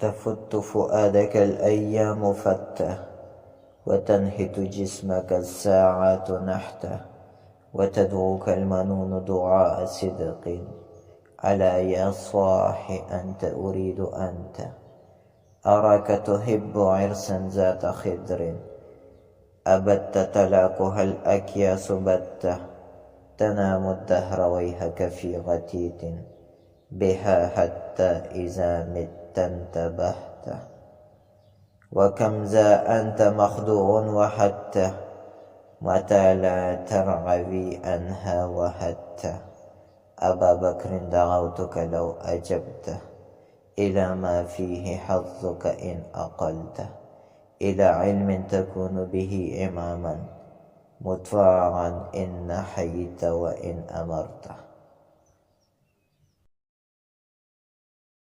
تفت فؤادك الأيام فتة، وتنهت جسمك الساعات نحته، وتدعوك المنون دعاء صدق. على يا صاح أنت أريد أنت، أراك تهب عرسا ذات خدر. أبت تلاقها الأكياس بتة، تنام الدهر ويهك في غتيت، بها حتى إذا مت انتبهت. وكم ذا أنت مخدوع وحتى، متى لا ترعوي أنها وهدت. أبا بكر دعوتك لو أجبت، إلى ما فيه حظك إن أقلت، إلى علم تكون به إماما، مطاعا إن نحيت وإن أمرت.